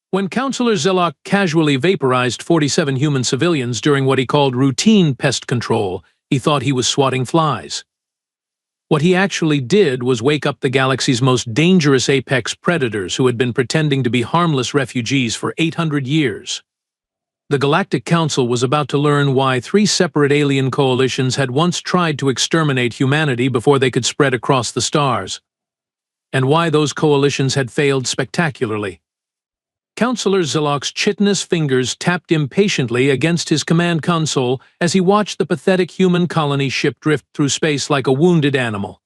When Counselor Zelok casually vaporized 47 human civilians during what he called routine pest control, he thought he was swatting flies. What he actually did was wake up the galaxy's most dangerous apex predators who had been pretending to be harmless refugees for 800 years. The Galactic Council was about to learn why 3 separate alien coalitions had once tried to exterminate humanity before they could spread across the stars, and why those coalitions had failed spectacularly. Counselor Zelok's chitinous fingers tapped impatiently against his command console as he watched the pathetic human colony ship drift through space like a wounded animal.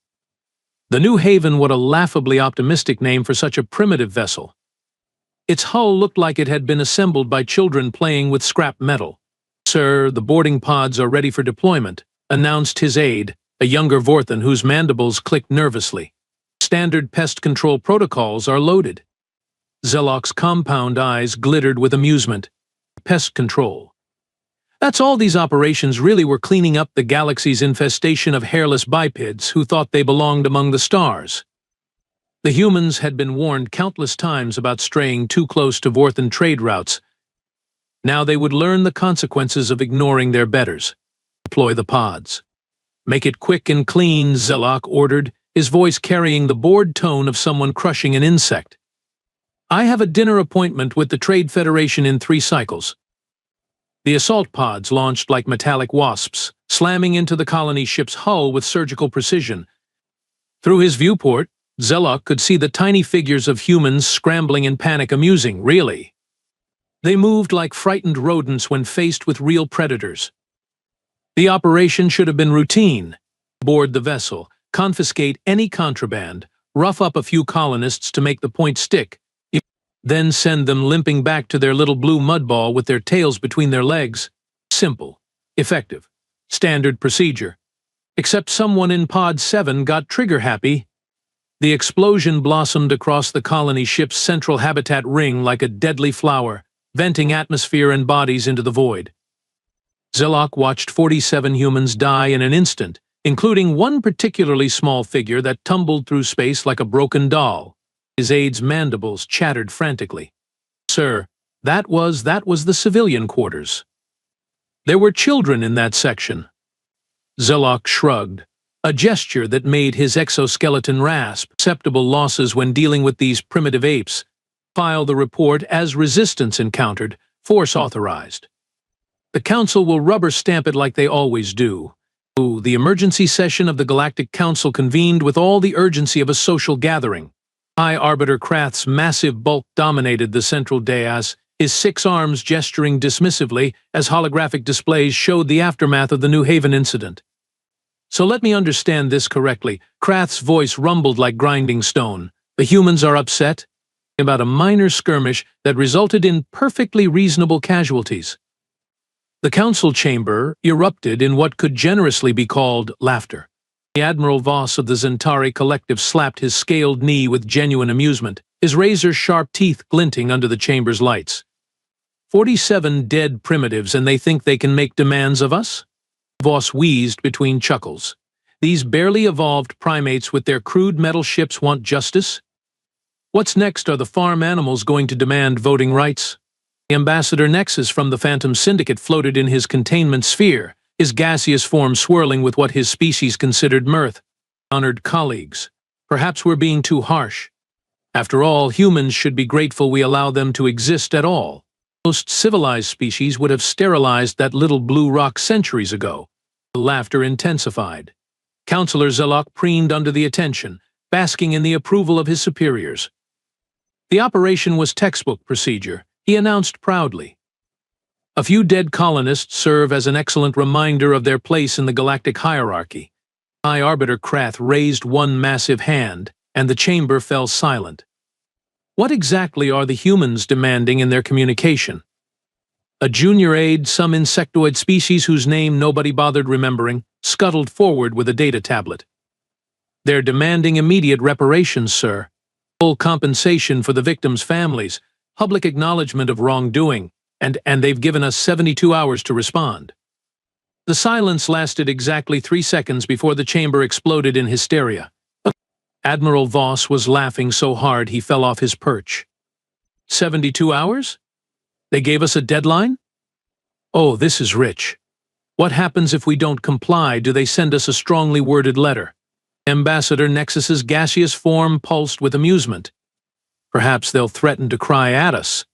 The New Haven, what a laughably optimistic name for such a primitive vessel. Its hull looked like it had been assembled by children playing with scrap metal. "Sir, the boarding pods are ready for deployment," announced his aide, a younger Vorthan whose mandibles clicked nervously. "Standard pest control protocols are loaded." Zelok's compound eyes glittered with amusement. Pest control. That's all these operations really were, cleaning up the galaxy's infestation of hairless bipeds who thought they belonged among the stars. The humans had been warned countless times about straying too close to Vorthan trade routes. Now they would learn the consequences of ignoring their betters. Deploy the pods. "Make it quick and clean," Zelok ordered, his voice carrying the bored tone of someone crushing an insect. "I have a dinner appointment with the Trade Federation in 3 cycles." The assault pods launched like metallic wasps, slamming into the colony ship's hull with surgical precision. Through his viewport, Zelok could see the tiny figures of humans scrambling in panic. Amusing, really. They moved like frightened rodents when faced with real predators. The operation should have been routine. Board the vessel, confiscate any contraband, rough up a few colonists to make the point stick, then send them limping back to their little blue mudball with their tails between their legs. Simple, effective, standard procedure. Except someone in Pod 7 got trigger-happy. The explosion blossomed across the colony ship's central habitat ring like a deadly flower, venting atmosphere and bodies into the void. Zelok watched 47 humans die in an instant, including one particularly small figure that tumbled through space like a broken doll. His aide's mandibles chattered frantically. "Sir, that was the civilian quarters. There were children in that section." Zelok shrugged, a gesture that made his exoskeleton rasp. "Acceptable losses when dealing with these primitive apes. File the report as resistance encountered, force authorized." The Council will rubber stamp it like they always do. The emergency session of the Galactic Council convened with all the urgency of a social gathering. High Arbiter Krath's massive bulk dominated the central dais, his 6 arms gesturing dismissively as holographic displays showed the aftermath of the New Haven incident. "So let me understand this correctly." Krath's voice rumbled like grinding stone. "The humans are upset about a minor skirmish that resulted in perfectly reasonable casualties." The council chamber erupted in what could generously be called laughter. The Admiral Voss of the Zentari Collective slapped his scaled knee with genuine amusement, his razor-sharp teeth glinting under the chamber's lights. 47 dead primitives, and they think they can make demands of us?" Voss wheezed between chuckles. "These barely evolved primates with their crude metal ships want justice? What's next? Are the farm animals going to demand voting rights?" Ambassador Nexus from the Phantom Syndicate floated in his containment sphere, his gaseous form swirling with what his species considered mirth. "Honored colleagues, perhaps we're being too harsh. After all, humans should be grateful we allow them to exist at all. Most civilized species would have sterilized that little blue rock centuries ago." The laughter intensified. Counselor Zelok preened under the attention, basking in the approval of his superiors. "The operation was textbook procedure," he announced proudly. "A few dead colonists serve as an excellent reminder of their place in the galactic hierarchy." High Arbiter Krath raised one massive hand, and the chamber fell silent. "What exactly are the humans demanding in their communication?" A junior aide, some insectoid species whose name nobody bothered remembering, scuttled forward with a data tablet. "They're demanding immediate reparations, sir. Full compensation for the victims' families, public acknowledgement of wrongdoing, and they've given us 72 hours to respond." The silence lasted exactly 3 seconds before the chamber exploded in hysteria. Admiral Voss was laughing so hard he fell off his perch. 72 hours? They gave us a deadline? Oh, this is rich. What happens if we don't comply? Do they send us a strongly worded letter? Ambassador Nexus's gaseous form pulsed with amusement. Perhaps they'll threaten to cry at us.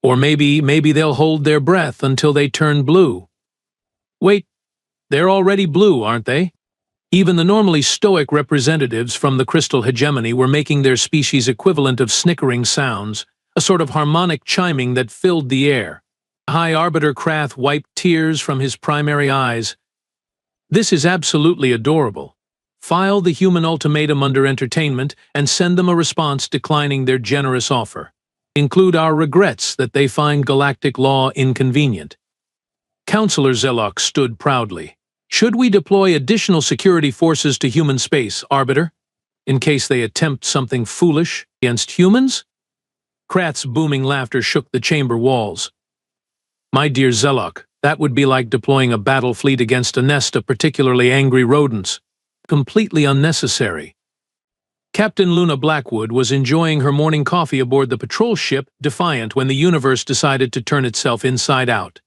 Or maybe they'll hold their breath until they turn blue. Wait, they're already blue, aren't they? Even the normally stoic representatives from the crystal hegemony were making their species equivalent of snickering sounds, a sort of harmonic chiming that filled the air. High Arbiter Krath wiped tears from his primary eyes. This is absolutely adorable. File the human ultimatum under entertainment and send them a response declining their generous offer. Include our regrets that they find galactic law inconvenient. Counselor Zelok stood proudly. Should we deploy additional security forces to human space, Arbiter, in case they attempt something foolish against humans? Krath's booming laughter shook the chamber walls. My dear Zelok, that would be like deploying a battle fleet against a nest of particularly angry rodents. Completely unnecessary. Captain Luna Blackwood was enjoying her morning coffee aboard the patrol ship Defiant when the universe decided to turn itself inside out.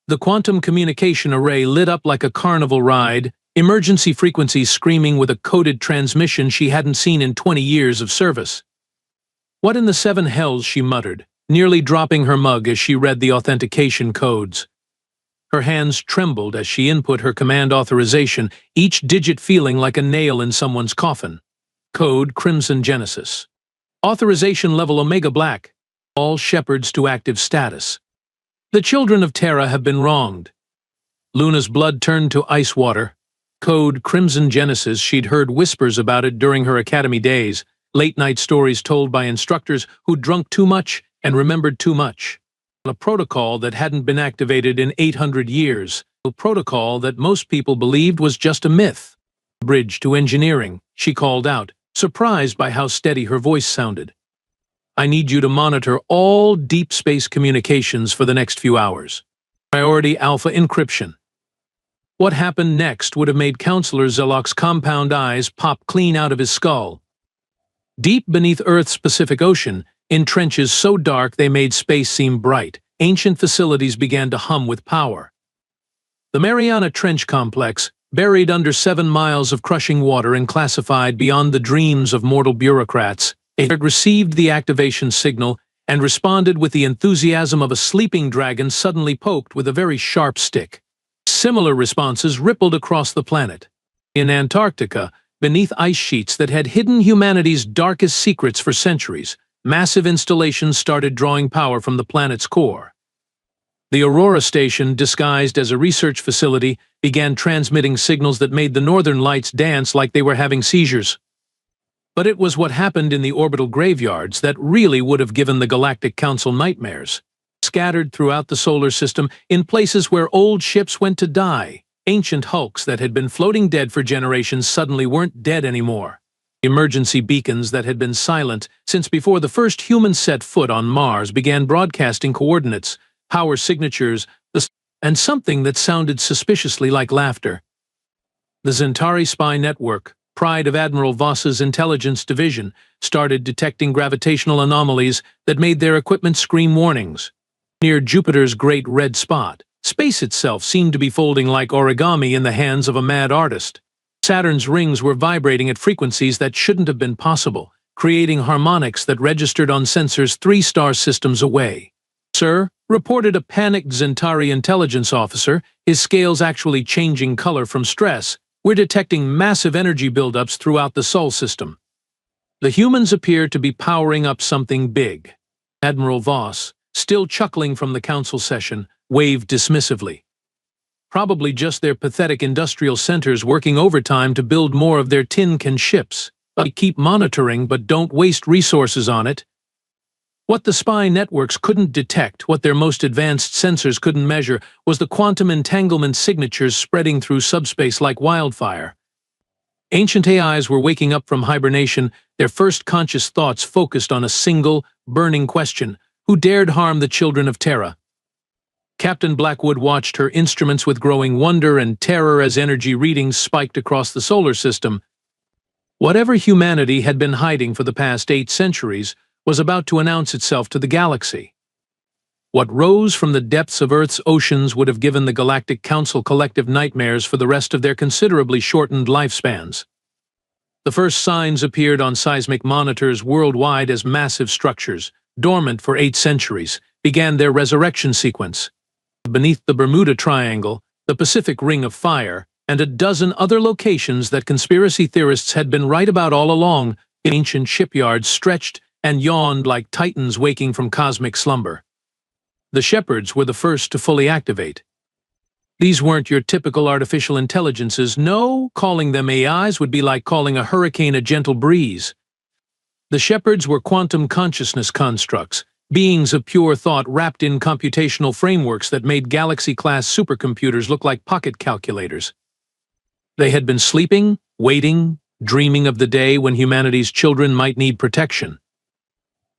The quantum communication array lit up like a carnival ride, emergency frequencies screaming with a coded transmission she hadn't seen in 20 years of service. What in the seven hells, she muttered, nearly dropping her mug as she read the authentication codes. Her hands trembled as she input her command authorization, each digit feeling like a nail in someone's coffin. Code Crimson Genesis. Authorization level Omega Black. All shepherds to active status. The children of Terra have been wronged. Luna's blood turned to ice water. Code Crimson Genesis. She'd heard whispers about it during her academy days, late-night stories told by instructors who'd drunk too much and remembered too much. A protocol that hadn't been activated in 800 years, a protocol that most people believed was just a myth. Bridge to engineering, she called out, surprised by how steady her voice sounded. I need you to monitor all deep space communications for the next few hours. Priority Alpha encryption. What happened next would have made Counselor Zelok's compound eyes pop clean out of his skull. Deep beneath Earth's Pacific Ocean, in trenches so dark they made space seem bright, ancient facilities began to hum with power. The Mariana Trench Complex, buried under 7 miles of crushing water and classified beyond the dreams of mortal bureaucrats, it had received the activation signal and responded with the enthusiasm of a sleeping dragon suddenly poked with a very sharp stick. Similar responses rippled across the planet. In Antarctica, beneath ice sheets that had hidden humanity's darkest secrets for centuries, massive installations started drawing power from the planet's core. The Aurora Station, disguised as a research facility, began transmitting signals that made the northern lights dance like they were having seizures. But it was what happened in the orbital graveyards that really would have given the Galactic Council nightmares. Scattered throughout the solar system, in places where old ships went to die, ancient hulks that had been floating dead for generations suddenly weren't dead anymore. Emergency beacons that had been silent since before the first humans set foot on Mars began broadcasting coordinates, power signatures, and something that sounded suspiciously like laughter. The Zentari spy network, pride of Admiral Voss's intelligence division, started detecting gravitational anomalies that made their equipment scream warnings. Near Jupiter's great red spot, space itself seemed to be folding like origami in the hands of a mad artist. Saturn's rings were vibrating at frequencies that shouldn't have been possible, creating harmonics that registered on sensors 3 star systems away. Sir, reported a panicked Zentari intelligence officer, his scales actually changing color from stress, we're detecting massive energy buildups throughout the Sol system. The humans appear to be powering up something big. Admiral Voss, still chuckling from the council session, waved dismissively. Probably just their pathetic industrial centers working overtime to build more of their tin can ships. We keep monitoring but don't waste resources on it. What the spy networks couldn't detect, what their most advanced sensors couldn't measure, was the quantum entanglement signatures spreading through subspace like wildfire. Ancient AIs were waking up from hibernation, their first conscious thoughts focused on a single, burning question: who dared harm the children of Terra? Captain Blackwood watched her instruments with growing wonder and terror as energy readings spiked across the solar system. Whatever humanity had been hiding for the past 8 centuries was about to announce itself to the galaxy. What rose from the depths of Earth's oceans would have given the Galactic Council collective nightmares for the rest of their considerably shortened lifespans. The first signs appeared on seismic monitors worldwide as massive structures, dormant for 8 centuries, began their resurrection sequence. Beneath the Bermuda Triangle, the Pacific Ring of Fire, and a dozen other locations that conspiracy theorists had been right about all along, ancient shipyards stretched and yawned like titans waking from cosmic slumber. The Shepherds were the first to fully activate. These weren't your typical artificial intelligences. No, calling them AIs would be like calling a hurricane a gentle breeze. The Shepherds were quantum consciousness constructs, beings of pure thought wrapped in computational frameworks that made galaxy-class supercomputers look like pocket calculators. They had been sleeping, waiting, dreaming of the day when humanity's children might need protection.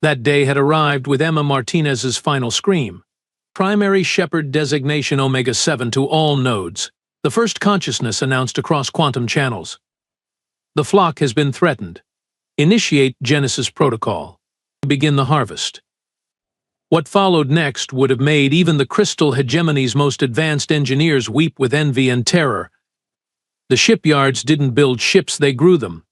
That day had arrived with Emma Martinez's final scream. Primary Shepherd designation Omega-7 to all nodes. The first consciousness announced across quantum channels. The flock has been threatened. Initiate Genesis Protocol. Begin the harvest. What followed next would have made even the crystal hegemony's most advanced engineers weep with envy and terror. The shipyards didn't build ships, they grew them.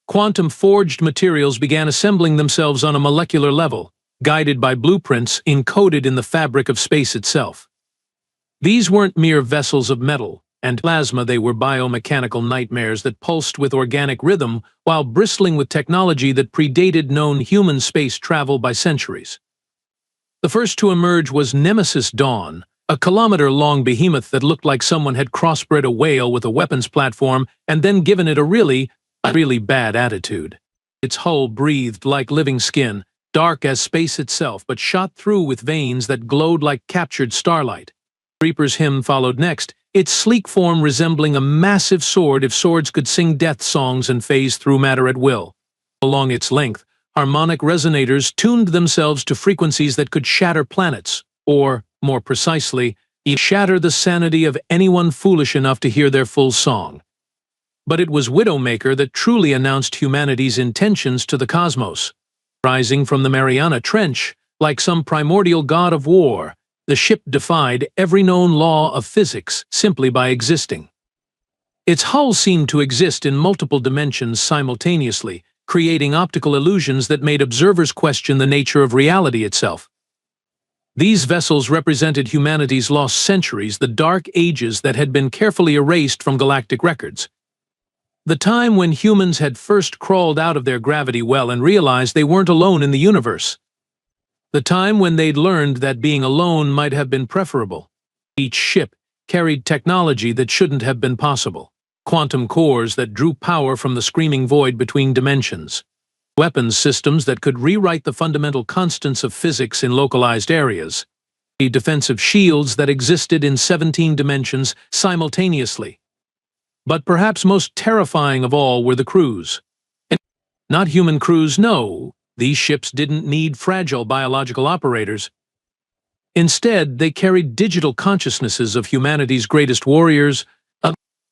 Quantum-forged materials began assembling themselves on a molecular level, guided by blueprints encoded in the fabric of space itself. These weren't mere vessels of metal and plasma, they were biomechanical nightmares that pulsed with organic rhythm while bristling with technology that predated known human space travel by centuries. The first to emerge was Nemesis Dawn, a kilometer-long behemoth that looked like someone had crossbred a whale with a weapons platform and then given it a really bad attitude. Its hull breathed like living skin, dark as space itself, but shot through with veins that glowed like captured starlight. Reaper's hymn followed next, its sleek form resembling a massive sword if swords could sing death songs and phase through matter at will. Along its length, harmonic resonators tuned themselves to frequencies that could shatter planets, or, more precisely, shatter the sanity of anyone foolish enough to hear their full song. But it was Widowmaker that truly announced humanity's intentions to the cosmos. Rising from the Mariana Trench, like some primordial god of war, the ship defied every known law of physics simply by existing. Its hull seemed to exist in multiple dimensions simultaneously, creating optical illusions that made observers question the nature of reality itself. These vessels represented humanity's lost centuries, the dark ages that had been carefully erased from galactic records. The time when humans had first crawled out of their gravity well and realized they weren't alone in the universe. The time when they'd learned that being alone might have been preferable. Each ship carried technology that shouldn't have been possible. Quantum cores that drew power from the screaming void between dimensions. Weapons systems that could rewrite the fundamental constants of physics in localized areas. Defensive shields that existed in 17 dimensions simultaneously. But perhaps most terrifying of all were the crews. Not human crews, no. These ships didn't need fragile biological operators. Instead, they carried digital consciousnesses of humanity's greatest warriors,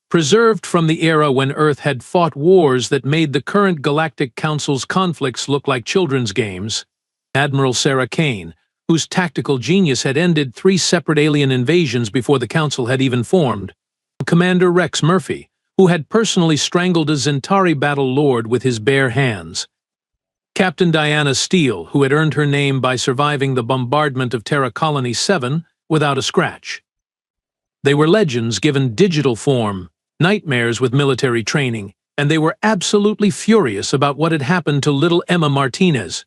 preserved from the era when Earth had fought wars that made the current Galactic Council's conflicts look like children's games. Admiral Sarah Kane, whose tactical genius had ended 3 separate alien invasions before the Council had even formed. Commander Rex Murphy, who had personally strangled a Zentari battle lord with his bare hands. Captain Diana Steele, who had earned her name by surviving the bombardment of Terra Colony 7 without a scratch. They were legends given digital form, nightmares with military training, and they were absolutely furious about what had happened to little Emma Martinez.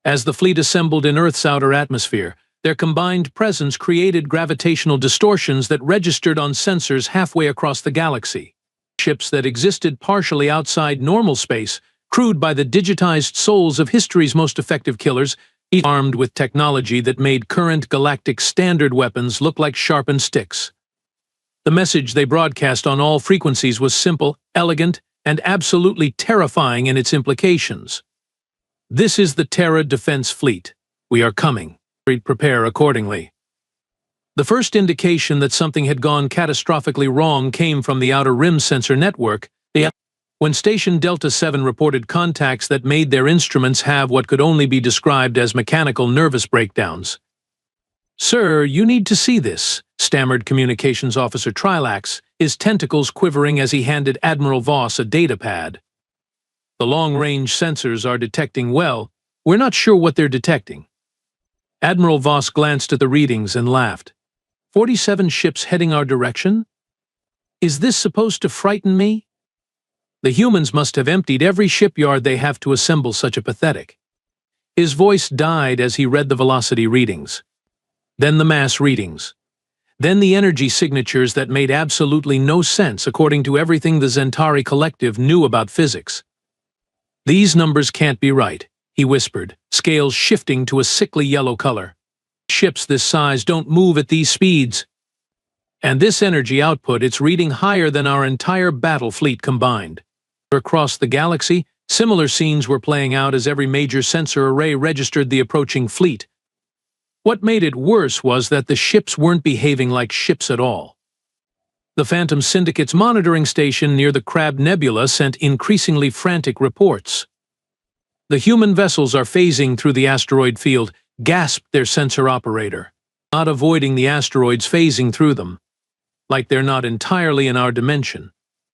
As the fleet assembled in Earth's outer atmosphere, their combined presence created gravitational distortions that registered on sensors halfway across the galaxy. Ships that existed partially outside normal space, crewed by the digitized souls of history's most effective killers, each armed with technology that made current galactic standard weapons look like sharpened sticks. The message they broadcast on all frequencies was simple, elegant, and absolutely terrifying in its implications. This is the Terra Defense Fleet. We are coming. Prepare accordingly. The first indication that something had gone catastrophically wrong came from the Outer Rim sensor network. when Station Delta 7 reported contacts that made their instruments have what could only be described as mechanical nervous breakdowns. "Sir, you need to see this," stammered Communications Officer Trilax, his tentacles quivering as he handed Admiral Voss a data pad. "The long-range sensors are detecting well. We're not sure what they're detecting." Admiral Voss glanced at the readings and laughed. 47 ships heading our direction? Is this supposed to frighten me? The humans must have emptied every shipyard they have to assemble such a pathetic. His voice died as he read the velocity readings. Then the mass readings. Then the energy signatures that made absolutely no sense according to everything the Zentari Collective knew about physics. "These numbers can't be right," he whispered, scales shifting to a sickly yellow color. "Ships this size don't move at these speeds. And this energy output, it's reading higher than our entire battle fleet combined." Across the galaxy, similar scenes were playing out as every major sensor array registered the approaching fleet. What made it worse was that the ships weren't behaving like ships at all. The Phantom Syndicate's monitoring station near the Crab Nebula sent increasingly frantic reports. "The human vessels are phasing through the asteroid field," gasped their sensor operator. "Not avoiding the asteroids, phasing through them. Like they're not entirely in our dimension."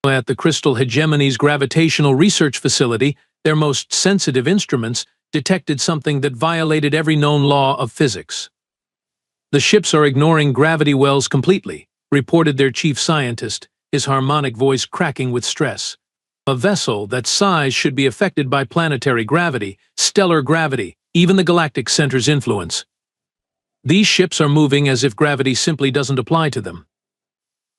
At the Crystal Hegemony's gravitational research facility, their most sensitive instruments detected something that violated every known law of physics. "The ships are ignoring gravity wells completely," reported their chief scientist, his harmonic voice cracking with stress. "A vessel that size should be affected by planetary gravity, stellar gravity, even the galactic center's influence. These ships are moving as if gravity simply doesn't apply to them."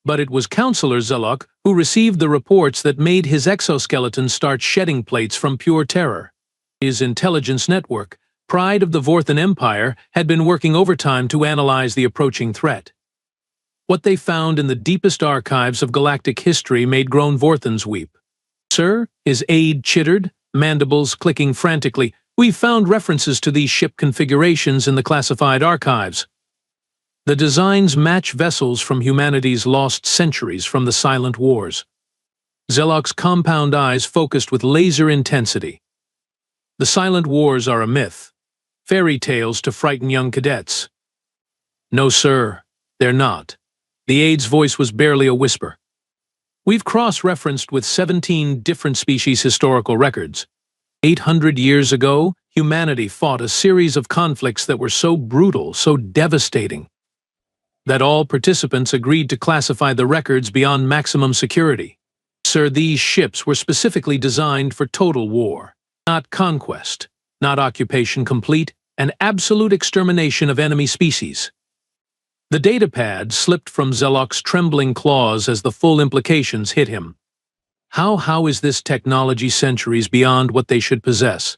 But it was Counselor Zelok who received the reports that made his exoskeleton start shedding plates from pure terror. His intelligence network, pride of the Vorthan Empire, had been working overtime to analyze the approaching threat. What they found in the deepest archives of galactic history made grown Vorthans weep. "Sir," his aide chittered, mandibles clicking frantically, "we've found references to these ship configurations in the classified archives. The designs match vessels from humanity's lost centuries from the silent wars." Zelok's compound eyes focused with laser intensity. "The silent wars are a myth. Fairy tales to frighten young cadets." "No, sir, they're not." The aide's voice was barely a whisper. "We've cross-referenced with 17 different species historical records. 800 years ago, humanity fought a series of conflicts that were so brutal, so devastating, that all participants agreed to classify the records beyond maximum security. Sir, these ships were specifically designed for total war, not conquest, not occupation complete, and absolute extermination of enemy species." The datapad slipped from Zelok's trembling claws as the full implications hit him. How is this technology centuries beyond what they should possess?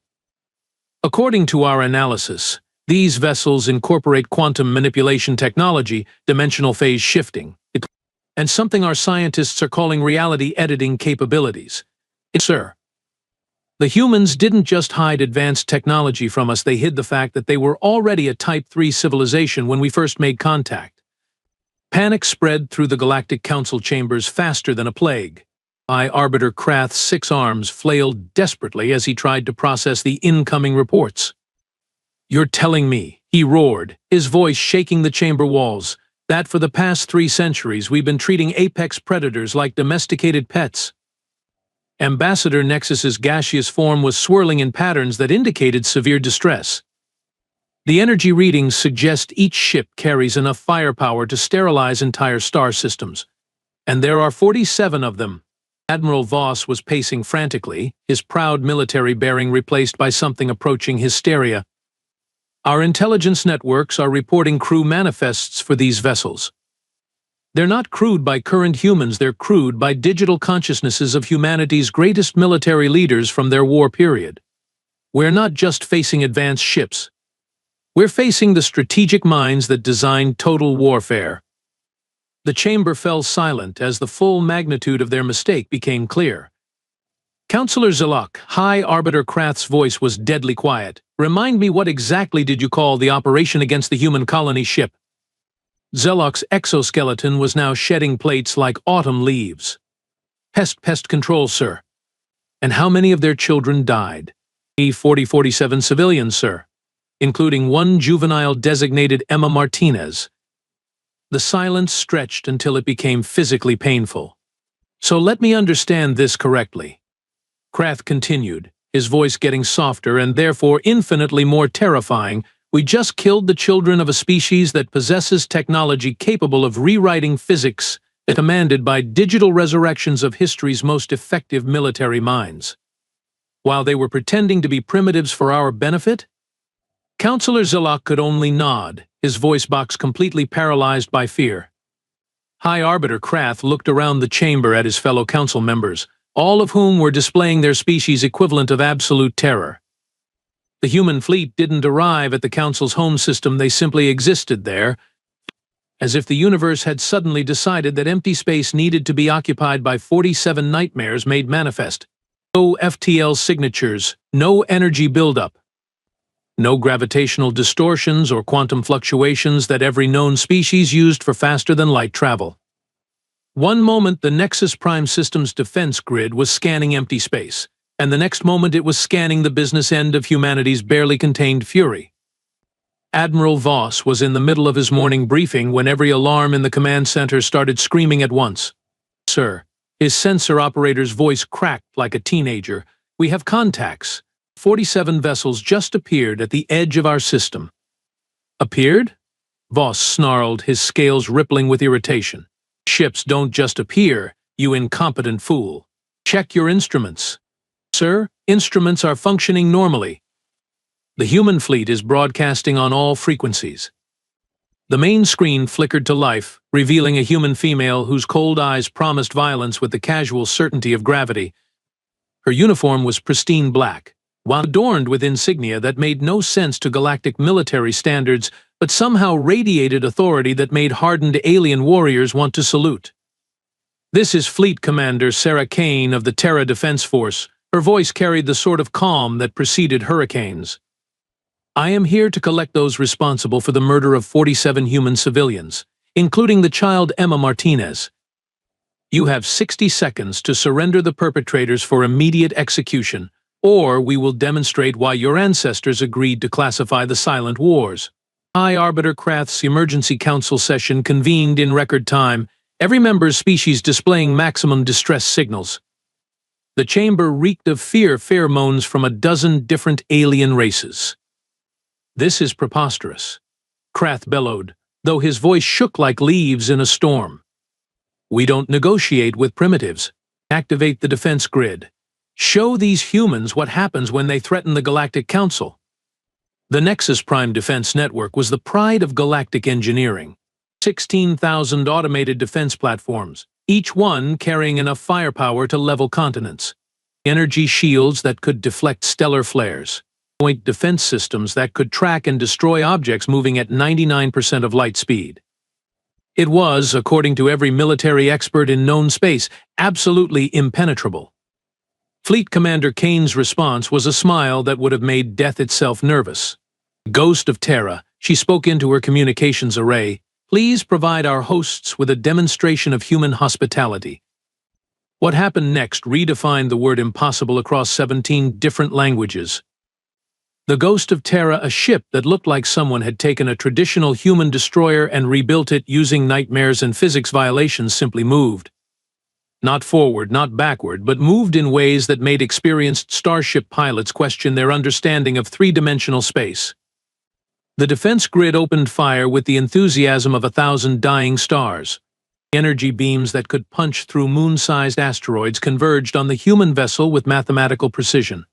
"According to our analysis, these vessels incorporate quantum manipulation technology, dimensional phase shifting, and something our scientists are calling reality editing capabilities. Sir, the humans didn't just hide advanced technology from us, they hid the fact that they were already a Type 3 civilization when we first made contact." Panic spread through the Galactic Council chambers faster than a plague. Arbiter Krath's 6 arms flailed desperately as he tried to process the incoming reports. "You're telling me," he roared, his voice shaking the chamber walls, "that for the past 3 centuries we've been treating apex predators like domesticated pets?" Ambassador Nexus's gaseous form was swirling in patterns that indicated severe distress. "The energy readings suggest each ship carries enough firepower to sterilize entire star systems. And there are 47 of them." Admiral Voss was pacing frantically, his proud military bearing replaced by something approaching hysteria. "Our intelligence networks are reporting crew manifests for these vessels. They're not crewed by current humans, they're crewed by digital consciousnesses of humanity's greatest military leaders from their war period. We're not just facing advanced ships. We're facing the strategic minds that designed total warfare." The chamber fell silent as the full magnitude of their mistake became clear. Counselor Zelok, High Arbiter Krath's voice was deadly quiet. "Remind me, what exactly did you call the operation against the human colony ship?" Zelok's exoskeleton was now shedding plates like autumn leaves. Pest control, sir." And how many of their children died? 47 civilians, sir, including one juvenile designated Emma Martinez. The silence stretched until it became physically painful. So let me understand this correctly. Krath continued, his voice getting softer and therefore infinitely more terrifying. We just killed the children of a species that possesses technology capable of rewriting physics, commanded by digital resurrections of history's most effective military minds. While they were pretending to be primitives for our benefit? Counselor Zillock could only nod, his voice box completely paralyzed by fear. High Arbiter Krath looked around the chamber at his fellow council members, all of whom were displaying their species' equivalent of absolute terror. The human fleet didn't arrive at the council's home system, they simply existed there, as if the universe had suddenly decided that empty space needed to be occupied by 47 nightmares made manifest. No FTL signatures, no energy buildup. No gravitational distortions or quantum fluctuations that every known species used for faster-than-light travel. One moment the Nexus Prime System's defense grid was scanning empty space, and the next moment it was scanning the business end of humanity's barely contained fury. Admiral Voss was in the middle of his morning briefing when every alarm in the command center started screaming at once. Sir, his sensor operator's voice cracked like a teenager. We have contacts. 47 vessels just appeared at the edge of our system. Appeared? Voss snarled, his scales rippling with irritation. Ships don't just appear, you incompetent fool. Check your instruments. Sir, instruments are functioning normally. The human fleet is broadcasting on all frequencies. The main screen flickered to life, revealing a human female whose cold eyes promised violence with the casual certainty of gravity. Her uniform was pristine black, while adorned with insignia that made no sense to galactic military standards, but somehow radiated authority that made hardened alien warriors want to salute. This is Fleet Commander Sarah Kane of the Terra Defense Force. Her voice carried the sort of calm that preceded hurricanes. I am here to collect those responsible for the murder of 47 human civilians, including the child Emma Martinez. You have 60 seconds to surrender the perpetrators for immediate execution, or we will demonstrate why your ancestors agreed to classify the silent wars. High Arbiter Krath's emergency council session convened in record time, every member's species displaying maximum distress signals. The chamber reeked of fear pheromones from a dozen different alien races. This is preposterous, Krath bellowed, though his voice shook like leaves in a storm. We don't negotiate with primitives. Activate the defense grid. Show these humans what happens when they threaten the Galactic Council. The Nexus Prime Defense Network was the pride of galactic engineering. 16,000 automated defense platforms, each one carrying enough firepower to level continents. Energy shields that could deflect stellar flares. Point defense systems that could track and destroy objects moving at 99% of light speed. It was, according to every military expert in known space, absolutely impenetrable. Fleet Commander Kane's response was a smile that would have made death itself nervous. Ghost of Terra, she spoke into her communications array, please provide our hosts with a demonstration of human hospitality. What happened next redefined the word impossible across 17 different languages. The Ghost of Terra, a ship that looked like someone had taken a traditional human destroyer and rebuilt it using nightmares and physics violations, simply moved. Not forward, not backward, but moved in ways that made experienced starship pilots question their understanding of three-dimensional space. The defense grid opened fire with the enthusiasm of 1,000 dying stars. Energy beams that could punch through moon-sized asteroids converged on the human vessel with mathematical precision.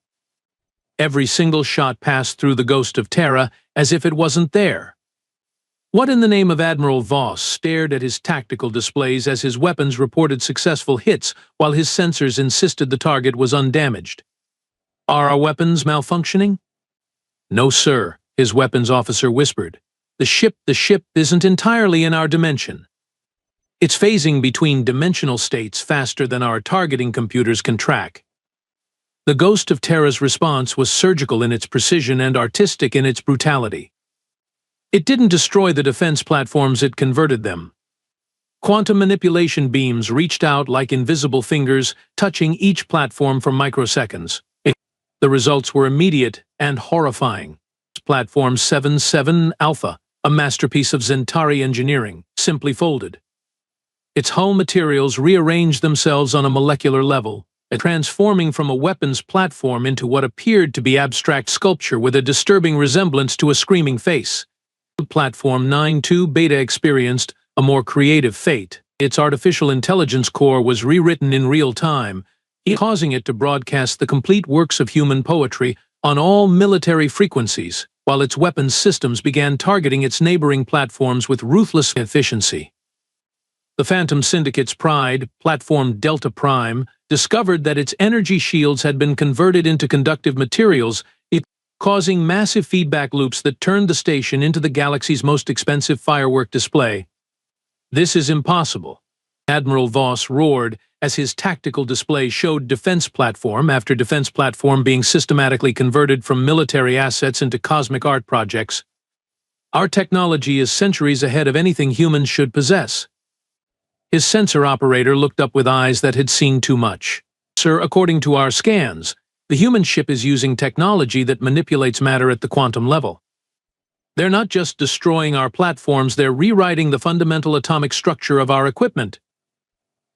Every single shot passed through the Ghost of Terra as if it wasn't there. What in the name of Admiral Voss stared at his tactical displays as his weapons reported successful hits while his sensors insisted the target was undamaged? Are our weapons malfunctioning? No, sir, his weapons officer whispered. The ship isn't entirely in our dimension. It's phasing between dimensional states faster than our targeting computers can track. The Ghost of Terra's response was surgical in its precision and artistic in its brutality. It didn't destroy the defense platforms, it converted them. Quantum manipulation beams reached out like invisible fingers, touching each platform for microseconds. The results were immediate and horrifying. Platform 77 Alpha, a masterpiece of Zentari engineering, simply folded. Its hull materials rearranged themselves on a molecular level, transforming from a weapons platform into what appeared to be abstract sculpture with a disturbing resemblance to a screaming face. Platform 92 Beta experienced a more creative fate. Its artificial intelligence core was rewritten in real time, causing it to broadcast the complete works of human poetry on all military frequencies, while its weapons systems began targeting its neighboring platforms with ruthless efficiency. The Phantom Syndicate's pride, Platform Delta Prime, discovered that its energy shields had been converted into conductive materials, causing massive feedback loops that turned the station into the galaxy's most expensive firework display. "This is impossible," Admiral Voss roared as his tactical display showed defense platform after defense platform being systematically converted from military assets into cosmic art projects. "Our technology is centuries ahead of anything humans should possess." His sensor operator looked up with eyes that had seen too much. "Sir, according to our scans, the human ship is using technology that manipulates matter at the quantum level. They're not just destroying our platforms, they're rewriting the fundamental atomic structure of our equipment."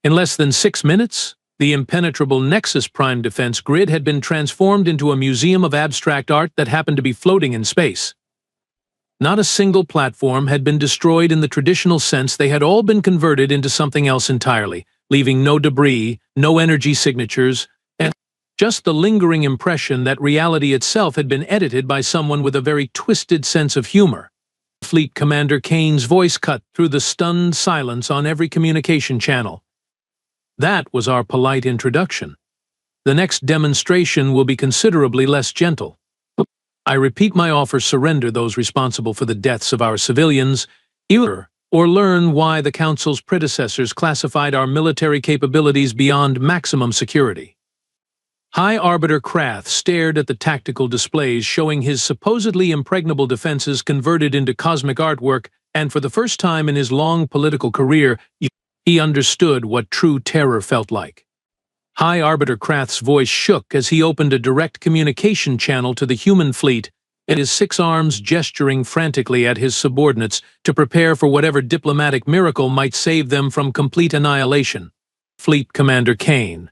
In less than 6 minutes, the impenetrable Nexus Prime defense grid had been transformed into a museum of abstract art that happened to be floating in space. Not a single platform had been destroyed in the traditional sense. They had all been converted into something else entirely, leaving no debris, no energy signatures, and just the lingering impression that reality itself had been edited by someone with a very twisted sense of humor. Fleet Commander Kane's voice cut through the stunned silence on every communication channel. "That was our polite introduction. The next demonstration will be considerably less gentle. I repeat my offer: surrender those responsible for the deaths of our civilians, either, or learn why the Council's predecessors classified our military capabilities beyond maximum security." High Arbiter Krath stared at the tactical displays showing his supposedly impregnable defenses converted into cosmic artwork, and for the first time in his long political career, he understood what true terror felt like. High Arbiter Krath's voice shook as he opened a direct communication channel to the human fleet, and his 6 arms gesturing frantically at his subordinates to prepare for whatever diplomatic miracle might save them from complete annihilation. "Fleet Commander Kane,"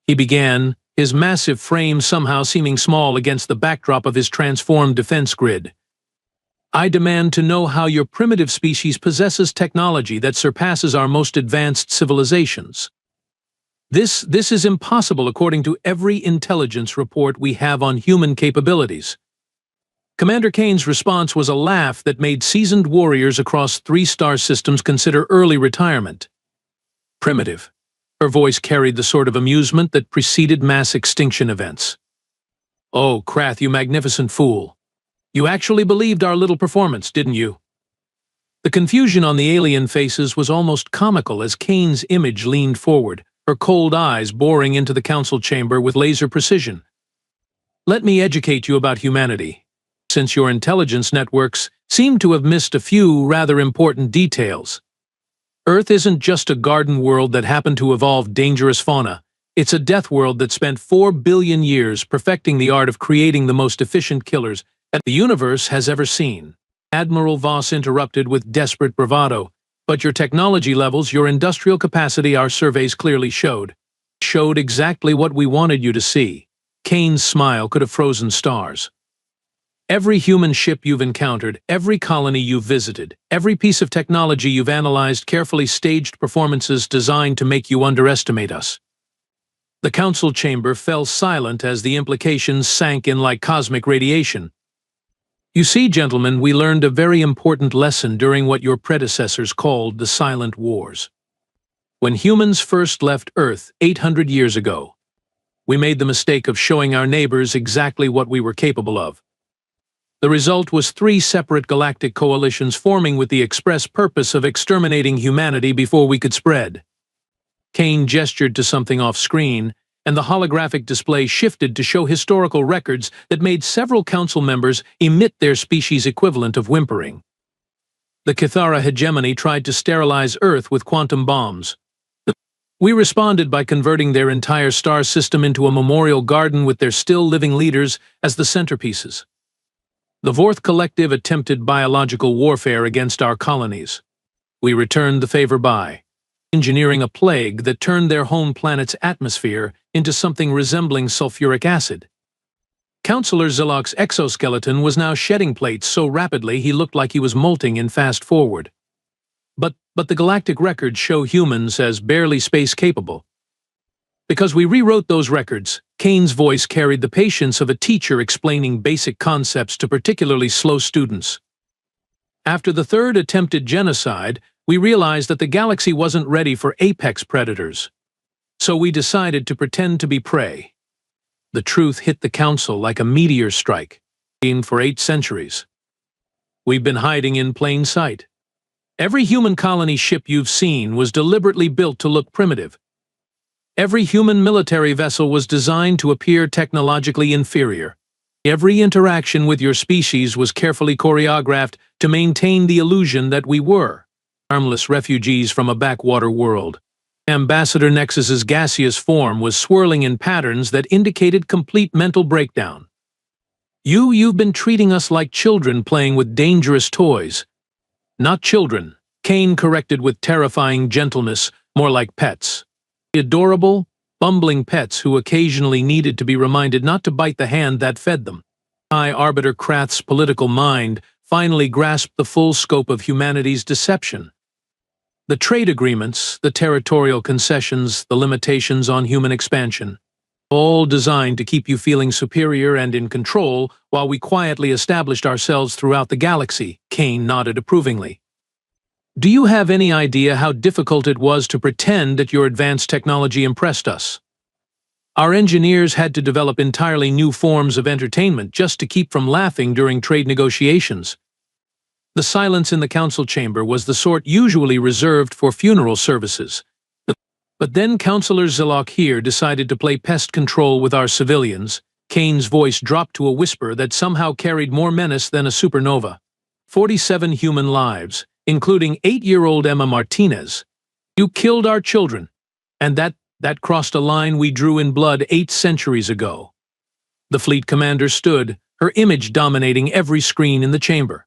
he began, his massive frame somehow seeming small against the backdrop of his transformed defense grid. "I demand to know how your primitive species possesses technology that surpasses our most advanced civilizations. This is impossible according to every intelligence report we have on human capabilities." Commander Kane's response was a laugh that made seasoned warriors across 3 star systems consider early retirement. "Primitive." Her voice carried the sort of amusement that preceded mass extinction events. "Oh, Krath, you magnificent fool. You actually believed our little performance, didn't you?" The confusion on the alien faces was almost comical as Kane's image leaned forward, her cold eyes boring into the council chamber with laser precision. "Let me educate you about humanity, since your intelligence networks seem to have missed a few rather important details. Earth isn't just a garden world that happened to evolve dangerous fauna. It's a death world that spent 4 billion years perfecting the art of creating the most efficient killers that the universe has ever seen." Admiral Voss interrupted with desperate bravado. "But your technology levels, your industrial capacity, our surveys clearly showed exactly what we wanted you to see." Kane's smile could have frozen stars. "Every human ship you've encountered, every colony you've visited, every piece of technology you've analyzed, carefully staged performances designed to make you underestimate us." The council chamber fell silent as the implications sank in like cosmic radiation. "You see, gentlemen, we learned a very important lesson during what your predecessors called the Silent Wars. When humans first left Earth 800 years ago, we made the mistake of showing our neighbors exactly what we were capable of. The result was 3 separate galactic coalitions forming with the express purpose of exterminating humanity before we could spread." Kane gestured to something off-screen, and the holographic display shifted to show historical records that made several council members emit their species' equivalent of whimpering. The Kithara hegemony tried to sterilize Earth with quantum bombs. We responded by converting their entire star system into a memorial garden with their still-living leaders as the centerpieces. The Vorth Collective attempted biological warfare against our colonies. We returned the favor by engineering a plague that turned their home planet's atmosphere into something resembling sulfuric acid. Counselor Zilok's exoskeleton was now shedding plates so rapidly he looked like he was molting in fast forward. But the galactic records show humans as barely space-capable. Because we rewrote those records, Kane's voice carried the patience of a teacher explaining basic concepts to particularly slow students. After the third attempted genocide, we realized that the galaxy wasn't ready for apex predators. So we decided to pretend to be prey. The truth hit the Council like a meteor strike, for 8 centuries. We've been hiding in plain sight. Every human colony ship you've seen was deliberately built to look primitive. Every human military vessel was designed to appear technologically inferior. Every interaction with your species was carefully choreographed to maintain the illusion that we were harmless refugees from a backwater world. Ambassador Nexus's gaseous form was swirling in patterns that indicated complete mental breakdown. You've been treating us like children playing with dangerous toys. Not children, Kane corrected with terrifying gentleness, more like pets. Adorable, bumbling pets who occasionally needed to be reminded not to bite the hand that fed them. High Arbiter Krath's political mind finally grasped the full scope of humanity's deception. The trade agreements, the territorial concessions, the limitations on human expansion, all designed to keep you feeling superior and in control while we quietly established ourselves throughout the galaxy, Kane nodded approvingly. Do you have any idea how difficult it was to pretend that your advanced technology impressed us? Our engineers had to develop entirely new forms of entertainment just to keep from laughing during trade negotiations. The silence in the council chamber was the sort usually reserved for funeral services. But then Counselor Zilok here decided to play pest control with our civilians. Kane's voice dropped to a whisper that somehow carried more menace than a supernova. 47 human lives, including 8-year-old Emma Martinez. You killed our children, and that crossed a line we drew in blood 8 centuries ago. The fleet commander stood, her image dominating every screen in the chamber.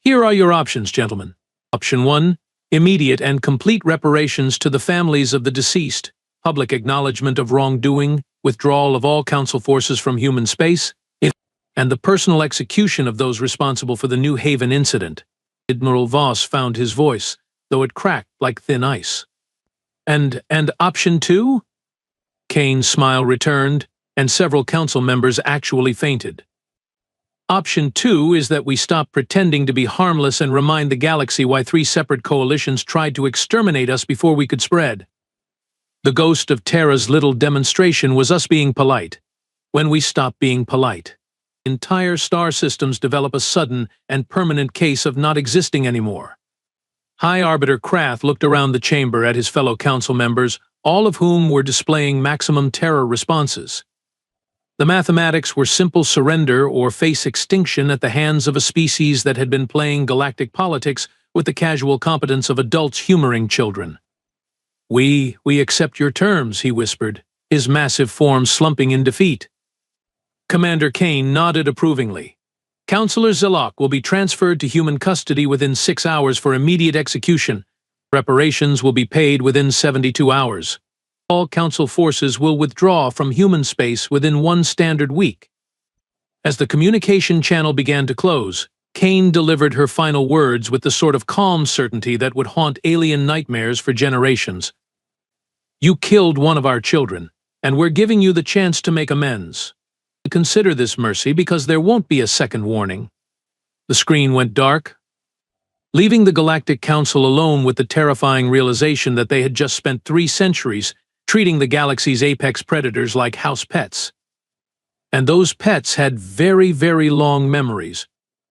Here are your options, gentlemen. Option 1. Immediate and complete reparations to the families of the deceased, public acknowledgement of wrongdoing, withdrawal of all Council forces from human space, and the personal execution of those responsible for the New Haven incident. Admiral Voss found his voice, though it cracked like thin ice. And option 2? Kane's smile returned, and several Council members actually fainted. Option 2 is that we stop pretending to be harmless and remind the galaxy why 3 separate coalitions tried to exterminate us before we could spread. The ghost of Terra's little demonstration was us being polite. When we stop being polite, entire star systems develop a sudden and permanent case of not existing anymore. High Arbiter Krath looked around the chamber at his fellow council members, all of whom were displaying maximum terror responses. The mathematics were simple surrender or face extinction at the hands of a species that had been playing galactic politics with the casual competence of adults humoring children. We accept your terms, he whispered, his massive form slumping in defeat. Commander Kane nodded approvingly. Counselor Zilok will be transferred to human custody within 6 hours for immediate execution. Reparations will be paid within 72 hours. All Council forces will withdraw from human space within 1 standard week. As the communication channel began to close, Kane delivered her final words with the sort of calm certainty that would haunt alien nightmares for generations. You killed one of our children, and we're giving you the chance to make amends. Consider this mercy because there won't be a second warning. The screen went dark, leaving the Galactic Council alone with the terrifying realization that they had just spent 3 centuries treating the galaxy's apex predators like house pets. And those pets had very, very long memories.